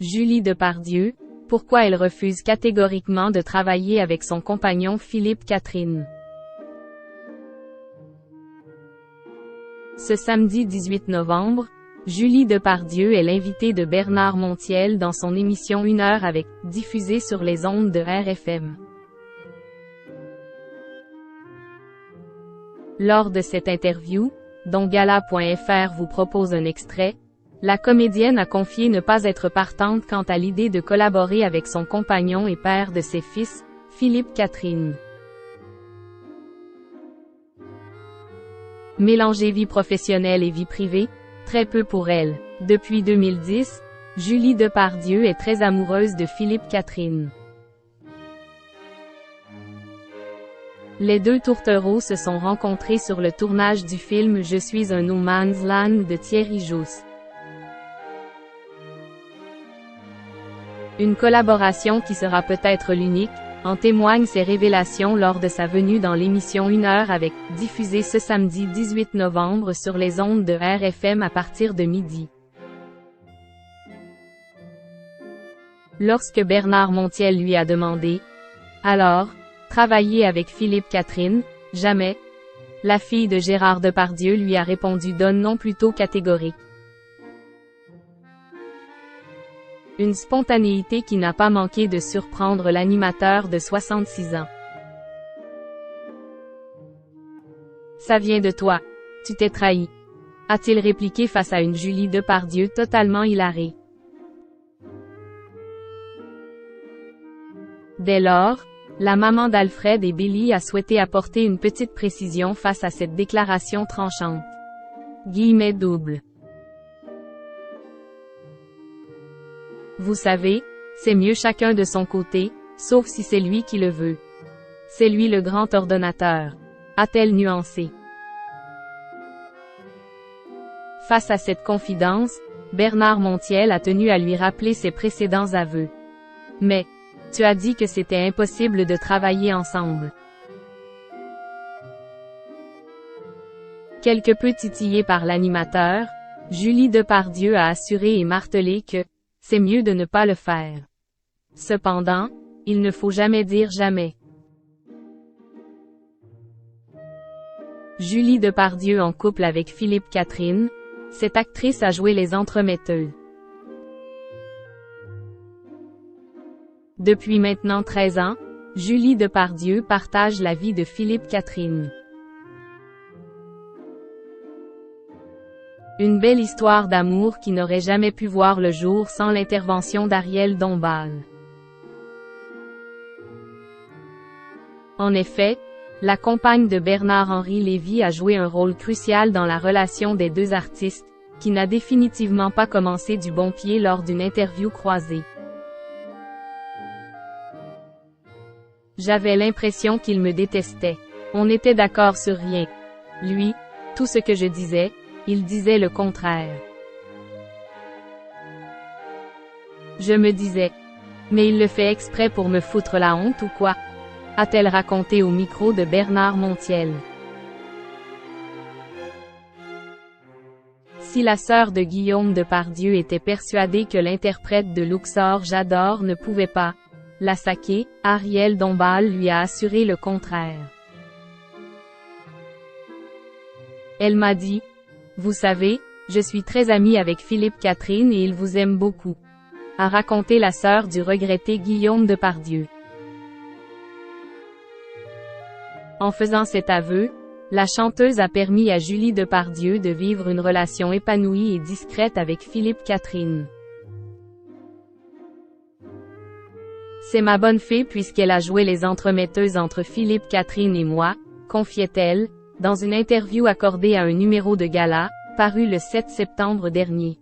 Julie Depardieu, pourquoi elle refuse catégoriquement de travailler avec son compagnon Philippe Catherine. Ce samedi 18 novembre, Julie Depardieu est l'invitée de Bernard Montiel dans son émission 1 heure avec, diffusée sur les ondes de RFM. Lors de cette interview, dont Gala.fr vous propose un extrait, la comédienne a confié ne pas être partante quant à l'idée de collaborer avec son compagnon et père de ses fils, Philippe Catherine. Mélanger vie professionnelle et vie privée, très peu pour elle. Depuis 2010, Julie Depardieu est très amoureuse de Philippe Catherine. Les deux tourtereaux se sont rencontrés sur le tournage du film Je suis un no man's land de Thierry Jousse. Une collaboration qui sera peut-être l'unique, en témoignent ses révélations lors de sa venue dans l'émission 1 heure avec, diffusée ce samedi 18 novembre sur les ondes de RFM à partir de midi. Lorsque Bernard Montiel lui a demandé « Alors, travailler avec Philippe Catherine, jamais ?» La fille de Gérard Depardieu lui a répondu d'un non plutôt catégorique. Une spontanéité qui n'a pas manqué de surprendre l'animateur de 66 ans. « Ça vient de toi. Tu t'es trahi. » a-t-il répliqué face à une Julie Depardieu totalement hilarée. Dès lors, la maman d'Alfred et Billy a souhaité apporter une petite précision face à cette déclaration tranchante. Guillemets doubles. Vous savez, c'est mieux chacun de son côté, sauf si c'est lui qui le veut. C'est lui le grand ordonnateur, a-t-elle nuancé. Face à cette confidence, Bernard Montiel a tenu à lui rappeler ses précédents aveux. Mais, tu as dit que c'était impossible de travailler ensemble. Quelque peu titillée par l'animateur, Julie Depardieu a assuré et martelé que c'est mieux de ne pas le faire. Cependant, il ne faut jamais dire jamais. Julie Depardieu en couple avec Philippe Catherine, cette actrice a joué les entremetteuses. Depuis maintenant 13 ans, Julie Depardieu partage la vie de Philippe Catherine. Une belle histoire d'amour qui n'aurait jamais pu voir le jour sans l'intervention d'Ariel Dombal. En effet, la compagne de Bernard-Henri Lévy a joué un rôle crucial dans la relation des deux artistes, qui n'a définitivement pas commencé du bon pied lors d'une interview croisée. J'avais l'impression qu'il me détestait. On n'était d'accord sur rien. Lui, tout ce que je disais, il disait le contraire. Je me disais, mais il le fait exprès pour me foutre la honte ou quoi? A-t-elle raconté au micro de Bernard Montiel. Si la sœur de Guillaume Depardieu était persuadée que l'interprète de Luxor J'adore ne pouvait pas la saquer, Ariel Dombal lui a assuré le contraire. Elle m'a dit, « Vous savez, je suis très amie avec Philippe Catherine et il vous aime beaucoup », a raconté la sœur du regretté Guillaume Depardieu. En faisant cet aveu, la chanteuse a permis à Julie Depardieu de vivre une relation épanouie et discrète avec Philippe Catherine. C'est ma bonne fée puisqu'elle a joué les entremetteuses entre Philippe Catherine et moi, confiait-elle, dans une interview accordée à un numéro de Gala, paru le 7 septembre dernier.